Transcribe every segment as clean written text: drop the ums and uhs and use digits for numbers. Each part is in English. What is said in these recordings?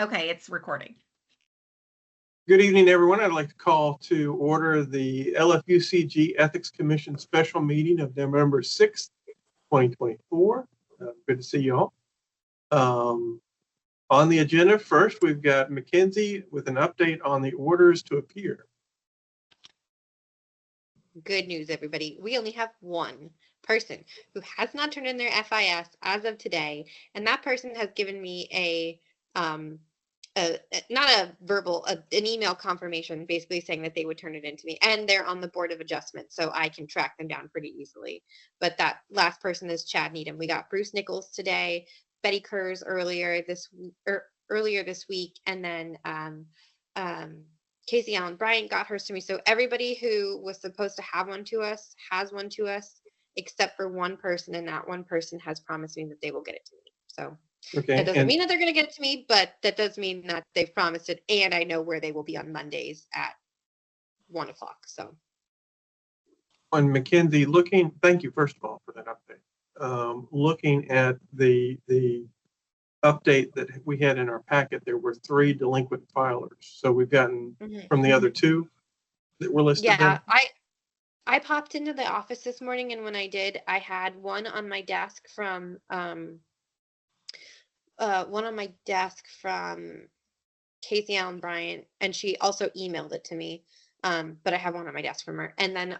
Okay, it's recording. Good evening, everyone. I'd like to call to order the LFUCG Ethics Commission special meeting of November 6th, 2024. Good to see you all. On the agenda, first, we've got Mackenzie with an update on the orders to appear. Good news, everybody. We only have one person who has not turned in their FIS as of today, and that person has given me not a verbal, an email confirmation, basically saying that they would turn it into me, and they're on the Board of Adjustment, so I can track them down pretty easily. But that last person is Chad Needham. We got Bruce Nichols today, Betty Kurz earlier this week, and then Casey Allen Bryant got hers to me. So everybody who was supposed to have one to us has one to us, except for one person, and that one person has promised me that they will get it to me. So Okay. that doesn't mean that they're going to get it to me, but that does mean that they've promised it, and I know where they will be on Mondays at 1 o'clock. So, On Mackenzie, thank you first of all for that update. Looking at the update that we had in our packet, there were 3 delinquent filers. So we've gotten from the other 2 that were listed. Yeah, I popped into the office this morning, and when I did, I had one on my desk from Casey Allen Bryant, and she also emailed it to me. But I have one on my desk from her. And then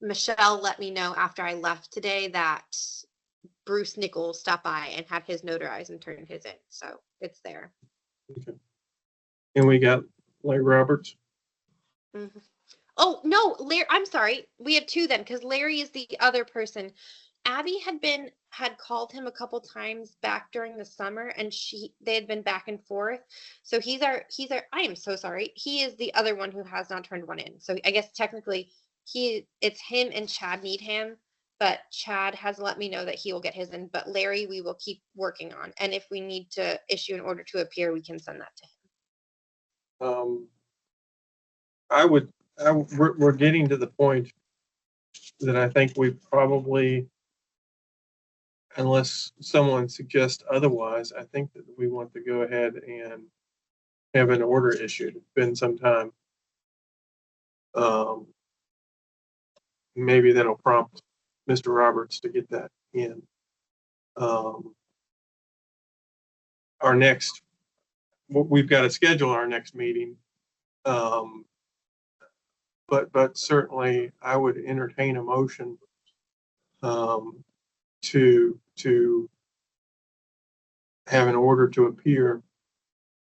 Michelle let me know after I left today that Bruce Nichols stopped by and had his notarized and turned his in. So it's there. Okay. And we got Larry Roberts. Mm-hmm. Oh, no, Larry, I'm sorry. We have 2 then, because Larry is the other person. Abby had called him a couple times back during the summer, and they had been back and forth. So he's our I am so sorry. He is the other one who has not turned one in. So I guess technically it's him and Chad Needham, but Chad has let me know that he will get his in, but Larry we will keep working on. And if we need to issue an order to appear, we can send that to him. We're getting to the point that I think we probably, unless someone suggests otherwise, I think that we want to go ahead and have an order issued. It's been some time. Maybe that'll prompt Mr. Roberts to get that in. We've got to schedule our next meeting. But certainly I would entertain a motion to have an order to appear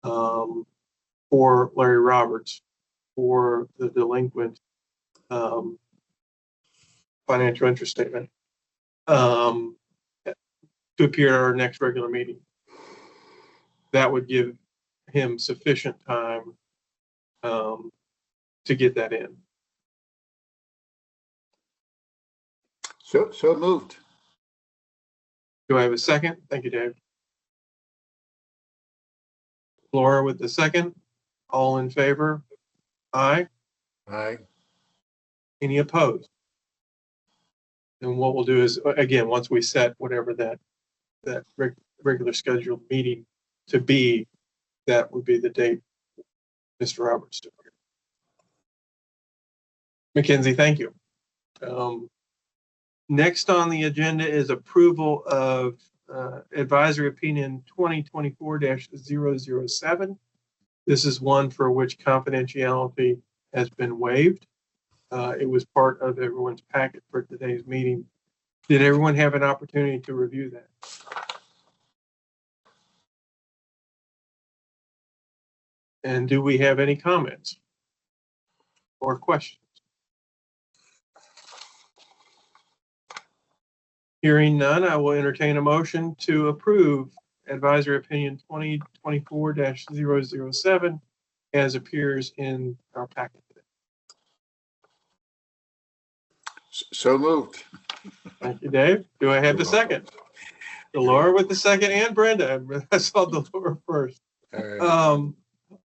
for Larry Roberts for the delinquent financial interest statement to appear at our next regular meeting. That would give him sufficient time to get that in. So moved. Do I have a second? Thank you, Dave. Laura with the second. All in favor? Aye. Aye. Any opposed? And what we'll do is, again, once we set whatever that regular scheduled meeting to be, that would be the date Mr. Roberts took. Mackenzie, thank you. Next on the agenda is approval of advisory opinion 2024-007. This is one for which confidentiality has been waived. It was part of everyone's packet for today's meeting. Did everyone have an opportunity to review that? And do we have any comments or questions? Hearing none, I will entertain a motion to approve advisory opinion 2024-007 as appears in our packet today. So moved. Thank you, Dave. Do I have the second? Laura with the second, and Brenda. I saw the Laura first.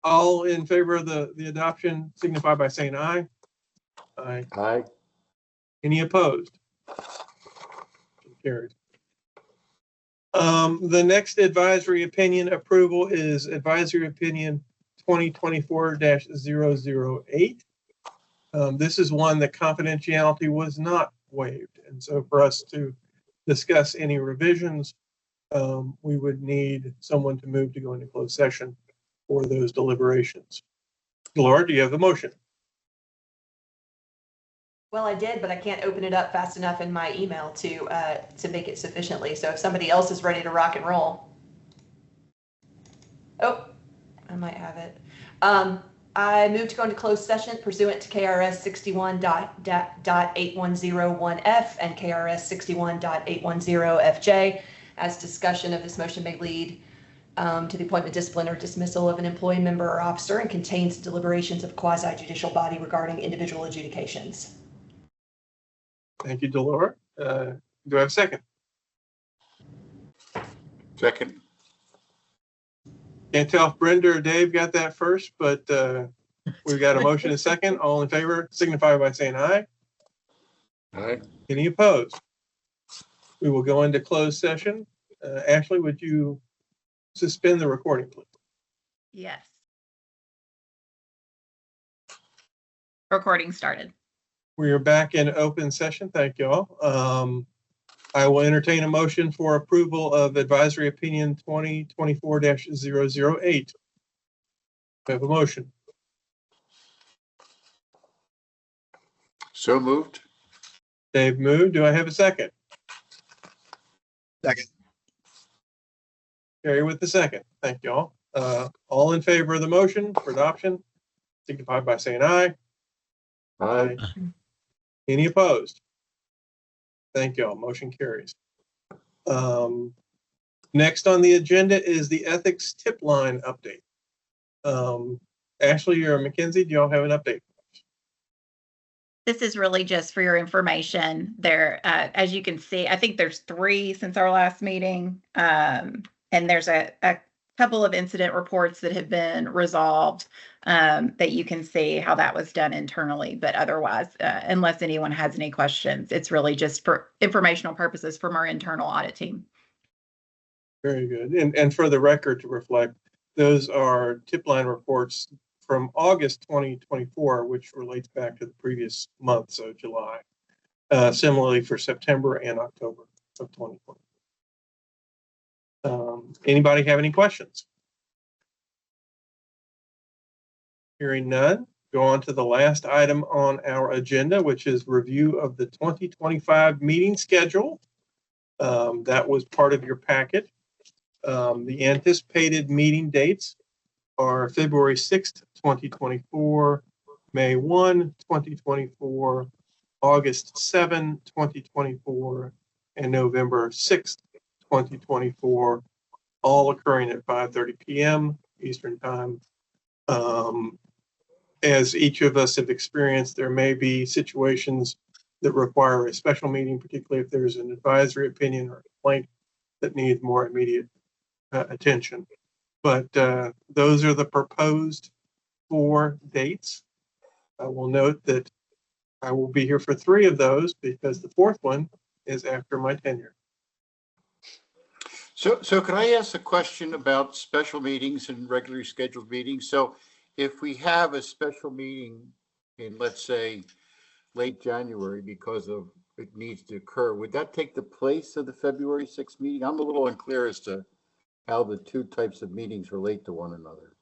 All in favor of the adoption signify by saying aye. Aye. Aye. Any opposed? Carried. The next advisory opinion approval is advisory opinion 2024-008. This is one that confidentiality was not waived. And so for us to discuss any revisions, we would need someone to move to go into closed session for those deliberations. Laura, do you have the motion? Well, I did, but I can't open it up fast enough in my email to make it sufficiently. So if somebody else is ready to rock and roll. Oh, I might have it. I move to go into closed session pursuant to KRS 61.8101F and KRS 61.810FJ. As discussion of this motion may lead to the appointment, discipline, or dismissal of an employee, member, or officer, and contains deliberations of quasi-judicial body regarding individual adjudications. Thank you, Delora. Do I have a second? Second. Can't tell if Brenda or Dave got that first, but we've got a motion and a second. All in favor signify by saying aye. Aye. Any opposed? We will go into closed session. Ashley, would you suspend the recording, please? Yes. Recording started. We are back in open session. Thank you all. I will entertain a motion for approval of advisory opinion 2024-008. We have a motion. So moved. Dave moved. Do I have a second? Second. Carry with the second. Thank you all. All in favor of the motion for adoption, signify by saying aye. Aye. Any opposed? Thank you all. Motion carries. Next on the agenda is the ethics tip line update. Ashley or Mackenzie, do y'all have an update? This is really just for your information. There, as you can see, I think there's 3 since our last meeting. And there's a couple of incident reports that have been resolved that you can see how that was done internally. But otherwise, unless anyone has any questions, it's really just for informational purposes from our internal audit team. Very good. And for the record to reflect, those are tip line reports from August 2024, which relates back to the previous month, so July. Similarly for September and October of 2020. Anybody have any questions? Hearing none, go on to the last item on our agenda, which is review of the 2025 meeting schedule. That was part of your packet. The anticipated meeting dates are February 6th, 2024, May 1, 2024, August 7, 2024, and November 6th, 2024, all occurring at 5:30 p.m. Eastern Time. As each of us have experienced, there may be situations that require a special meeting, particularly if there's an advisory opinion or a complaint that needs more immediate attention. But those are the proposed 4 dates. I will note that I will be here for 3 of those because the 4th one is after my tenure. So could I ask a question about special meetings and regularly scheduled meetings? So if we have a special meeting in, let's say, late January because of it needs to occur, would that take the place of the February 6th meeting? I'm a little unclear as to how the 2 types of meetings relate to one another.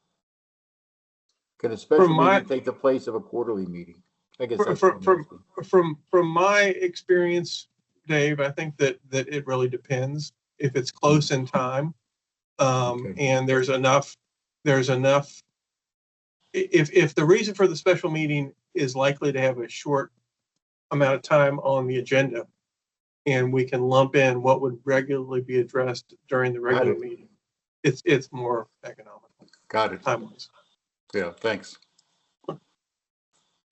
Can a special meeting take the place of a quarterly meeting? I guess from my experience, Dave, I think that it really depends if it's close in time, Okay. and there's enough. If the reason for the special meeting is likely to have a short amount of time on the agenda, and we can lump in what would regularly be addressed during the regular meeting, it's more economical. Got it. Time-wise. Yeah, thanks.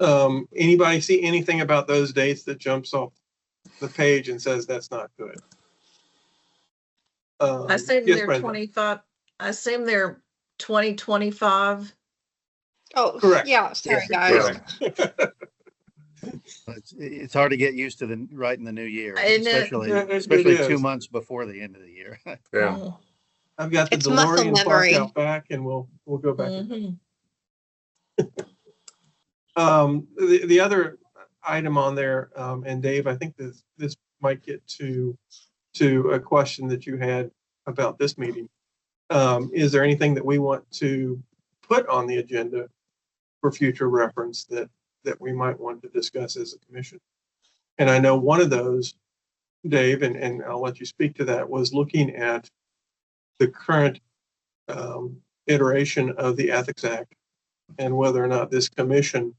Anybody see anything about those dates that jumps off the page and says that's not good? I assume yes, they're Brenda. 25. I assume they're 2025. Oh, Correct. yeah. Sorry, Yes, guys. It's hard to get used to right in the new year, Isn't it? especially Yeah, it especially is. 2 months before the end of the year. Yeah. I've got the It's muscle DeLorean parked memory. out back, and we'll go back. Mhm. The other item on there, and Dave, I think this might get to a question that you had about this meeting. Is there anything that we want to put on the agenda for future reference that we might want to discuss as a commission? And I know one of those, Dave, and I'll let you speak to that, was looking at the current iteration of the Ethics Act and whether or not this commission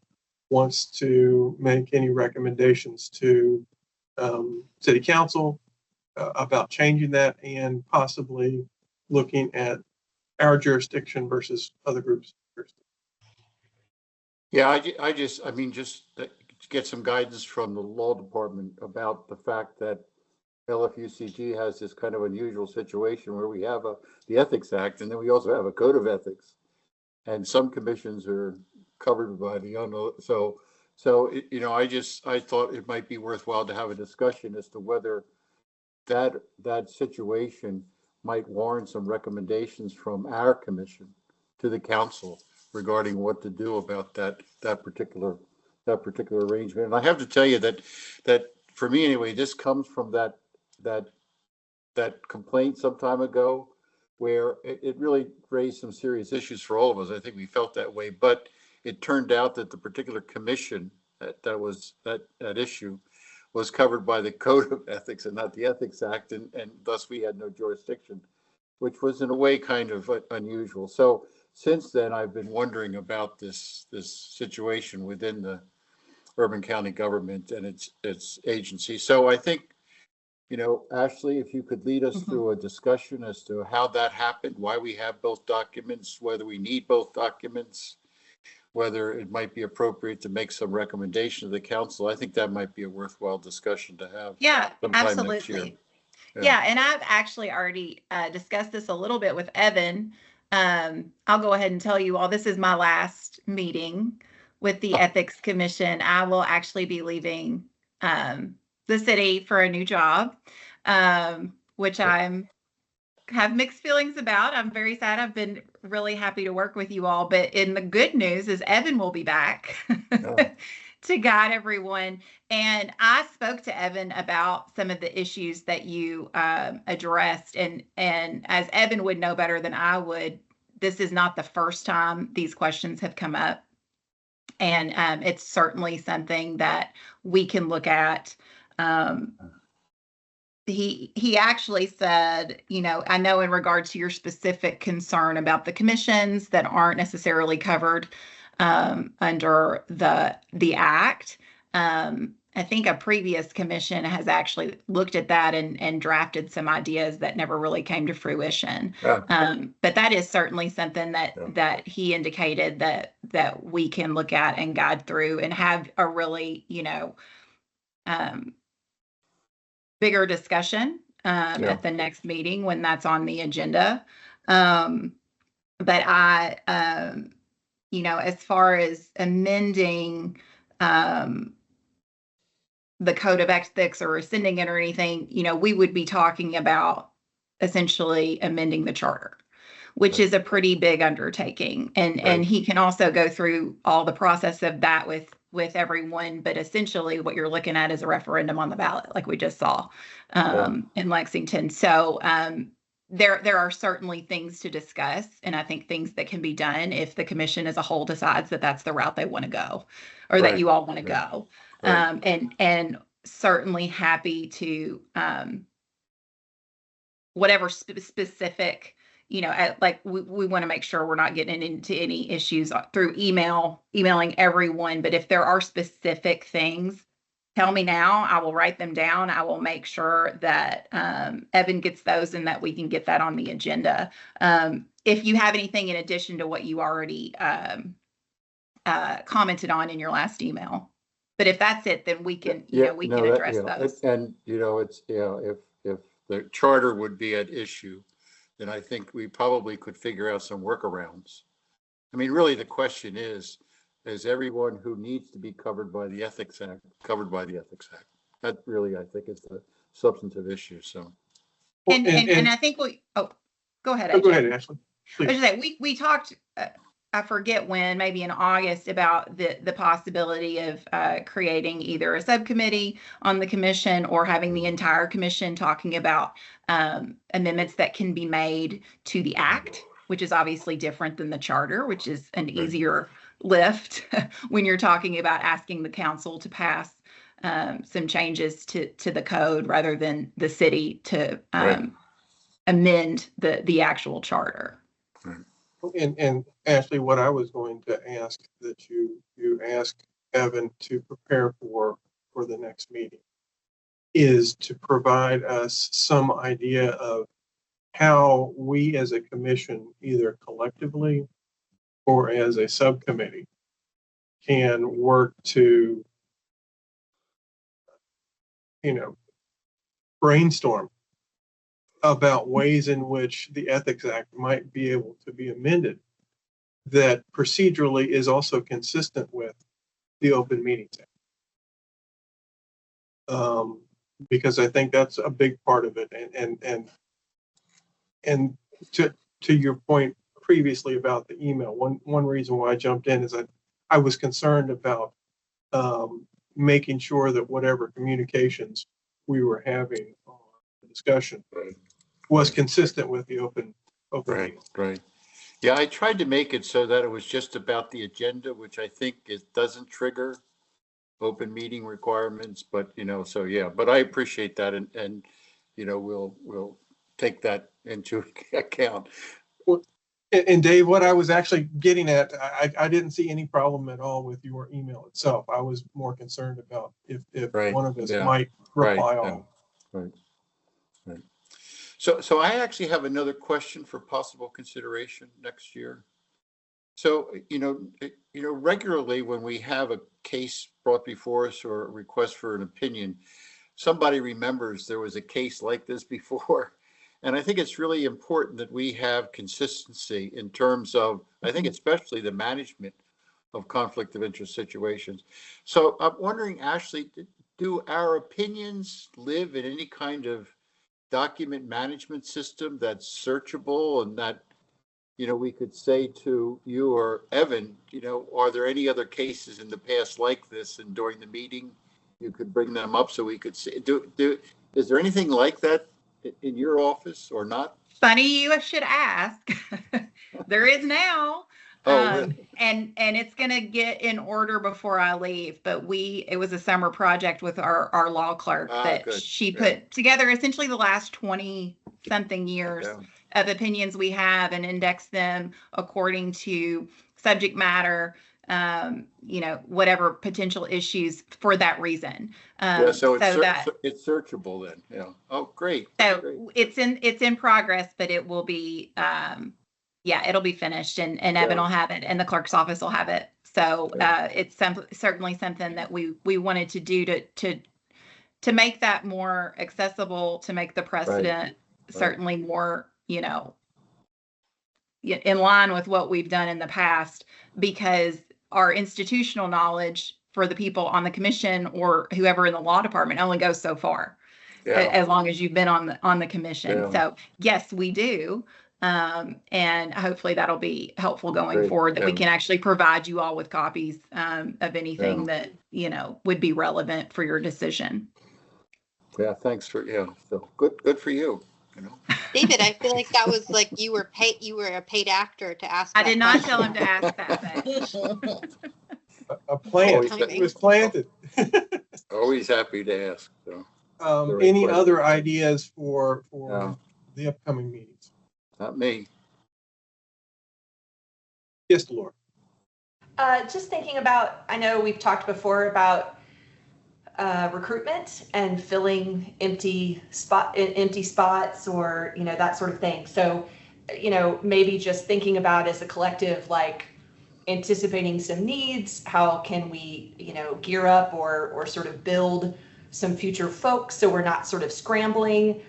wants to make any recommendations to City Council about changing that, and possibly looking at our jurisdiction versus other groups. Yeah, I mean, just to get some guidance from the law department about the fact that LFUCG has this kind of unusual situation where we have the Ethics Act, and then we also have a Code of Ethics, and some commissions are covered by the I thought it might be worthwhile to have a discussion as to whether that situation might warrant some recommendations from our commission to the council regarding what to do about that particular arrangement. And I have to tell you that for me anyway, this comes from that complaint some time ago, where it really raised some serious issues for all of us. I think we felt that way, but it turned out that the particular commission that issue was covered by the Code of Ethics and not the Ethics Act, and thus we had no jurisdiction, which was in a way kind of unusual. So since then, I've been wondering about this situation within the urban county government and its agency. So I think, Ashley, if you could lead us through a discussion as to how that happened, why we have both documents, whether we need both documents, whether it might be appropriate to make some recommendation to the council. I think that might be a worthwhile discussion to have. Yeah, sometime next year. absolutely. Yeah, and I've actually already discussed this a little bit with Evan. I'll go ahead and tell you all, this is my last meeting with the Ethics Commission. I will actually be leaving the city for a new job, which I have mixed feelings about. I'm very sad. I've been really happy to work with you all, but in the good news is Evan will be back to guide everyone. And I spoke to Evan about some of the issues that you addressed, and as Evan would know better than I would, this is not the first time these questions have come up, and it's certainly something that we can look at. He actually said, I know in regard to your specific concern about the commissions that aren't necessarily covered under the act. I think a previous commission has actually looked at that and drafted some ideas that never really came to fruition. Yeah. But that is certainly something that he indicated that we can look at and guide through and have a really, bigger discussion at the next meeting when that's on the agenda. But I, as far as amending the Code of Ethics or rescinding it or anything, we would be talking about essentially amending the charter, which is a pretty big undertaking. And he can also go through all the process of that with everyone, but essentially what you're looking at is a referendum on the ballot, like we just saw in Lexington. So there are certainly things to discuss, and I think things that can be done if the commission as a whole decides that that's the route they want to go, or that you all want to go. And certainly happy to whatever specific, like we want to make sure we're not getting into any issues through emailing everyone. But if there are specific things, tell me now. I will write them down. I will make sure that Evan gets those and that we can get that on the agenda. If you have anything in addition to what you already commented on in your last email. But if that's it, then we can, we can address those. And, it's, if the charter would be at issue, then I think we probably could figure out some workarounds. I mean, really, the question is, is everyone who needs to be covered by the Ethics Act, covered by the Ethics Act. That really, I think, is the substantive issue, so. Well, And I think go ahead, go AJ. ahead, Ashley. I was Please. just saying, we talked, I forget when, maybe in August, about the possibility of creating either a subcommittee on the commission or having the entire commission talking about amendments that can be made to the act, which is obviously different than the charter, which is an easier lift when you're talking about asking the council to pass some changes to the code rather than the city to amend the actual charter. And Ashley, what I was going to ask that you ask Evan to prepare for the next meeting is to provide us some idea of how we as a commission, either collectively or as a subcommittee, can work to, brainstorm about ways in which the Ethics Act might be able to be amended that procedurally is also consistent with the Open Meetings Act. Because I think that's a big part of it. And to your point previously about the email, one reason why I jumped in is that I was concerned about making sure that whatever communications we were having on the discussion was consistent with the open meeting. Right. Yeah, I tried to make it so that it was just about the agenda, which I think it doesn't trigger open meeting requirements, but so yeah, but I appreciate that, and we'll take that into account. And Dave, what I was actually getting at, I didn't see any problem at all with your email itself. I was more concerned about if one of us might reply all. Right. So I actually have another question for possible consideration next year. So, regularly when we have a case brought before us or a request for an opinion, somebody remembers there was a case like this before. And I think it's really important that we have consistency in terms of, I think especially the management of conflict of interest situations. So I'm wondering, Ashley, do our opinions live in any kind of document management system that's searchable and that, we could say to you or Evan, are there any other cases in the past like this? And during the meeting, you could bring them up so we could see. Is there anything like that in your office or not? Funny you should ask. There is now. Really? And it's going to get in order before I leave. But it was a summer project with our law clerk that she put together essentially the last 20 something years of opinions we have and index them according to subject matter, whatever potential issues for that reason. So it's searchable then. Yeah. Oh, great. So great. It's in progress, but it will be, it'll be finished and Evan will have it and the clerk's office will have it. So it's certainly something that we wanted to do to make that more accessible, to make the precedent certainly more, in line with what we've done in the past, because our institutional knowledge for the people on the commission or whoever in the law department only goes so far, as long as you've been on the commission. So yes, we do. And hopefully that'll be helpful going forward, that we can actually provide you all with copies of anything that, would be relevant for your decision. Yeah, thanks for, so good for you. David, I feel like that was like you were a paid actor to ask. I did not tell him to ask that. A plant. It was planted. Always happy to ask. So. Any other ideas for the upcoming meetings? Not me. Yes, Laura. Just thinking about, I know we've talked before about recruitment and filling empty spots or, that sort of thing. So, maybe just thinking about as a collective, like anticipating some needs, how can we, gear up or sort of build some future folks so we're not sort of scrambling.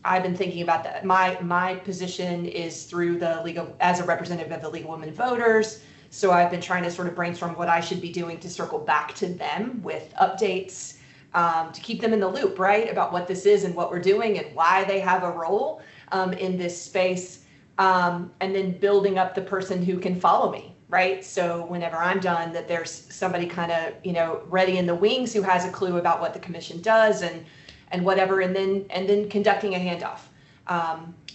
I've been thinking about that. My position is through the League of, as a representative of the League of Women Voters, So I've been trying to sort of brainstorm what I should be doing to circle back to them with updates, to keep them in the loop, right, about what this is and what we're doing and why they have a role in this space, and then building up the person who can follow me, right? So whenever I'm done, that there's somebody kind of, you know, ready in the wings who has a clue about what the commission does and whatever, and then conducting a handoff,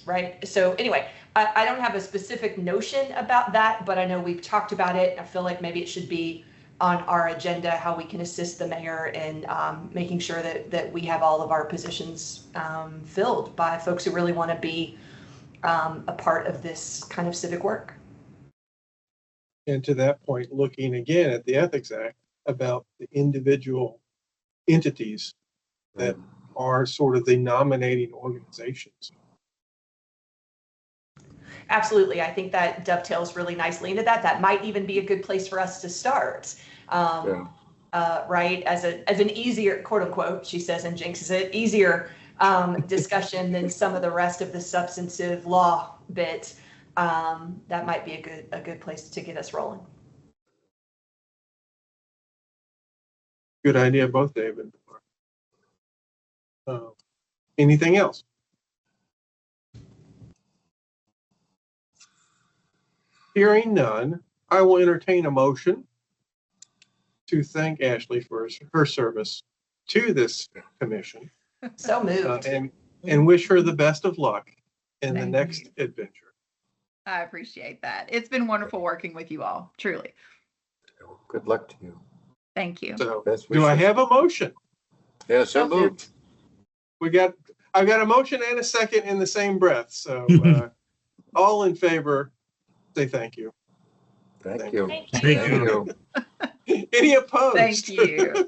right? So anyway, I don't have a specific notion about that, but I know we've talked about it. I feel like maybe it should be on our agenda, how we can assist the mayor in making sure that we have all of our positions filled by folks who really want to be a part of this kind of civic work. And to that point, looking again at the Ethics Act about the individual entities that are sort of the nominating organizations. Absolutely. I think that dovetails really nicely into that. That might even be a good place for us to start. Right? As an easier, quote unquote, she says and jinxes it, easier discussion than some of the rest of the substantive law bit. That might be a good place to get us rolling. Good idea, both David. Anything else? Hearing none, I will entertain a motion to thank Ashley for her service to this commission. So moved. And wish her the best of luck in the Thank next you. adventure. I appreciate that. It's been wonderful working with you all, truly. Good luck to you. Thank you. So Best do I wishes. have a motion? Yeah, so moved. I've got a motion and a second in the same breath. So all in favor, say thank you. Thank you. Thank you. Any opposed? Thank you.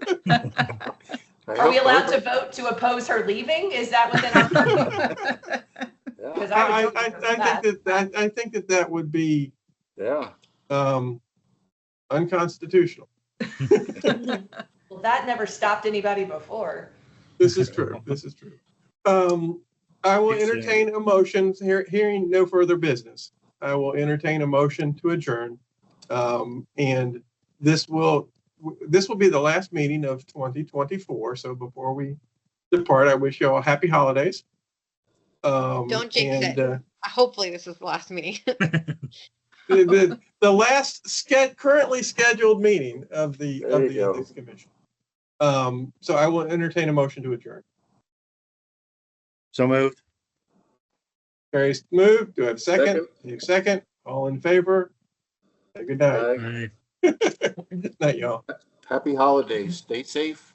Are we allowed to vote to oppose her leaving? Is that within our? Because I think that would be unconstitutional. Well, that never stopped anybody before. This is true. This is true. I will entertain a motion, hearing no further business. I will entertain a motion to adjourn. And this will be the last meeting of 2024. So before we depart, I wish you all happy holidays. Don't jinx it. Hopefully this is the last meeting. the last currently scheduled meeting of the Ethics Commission. So I will entertain a motion to adjourn. So moved. Carrie's moved. Do I have a second? Second. All in favor? Good night. Aye. Night, y'all. Happy holidays. Stay safe.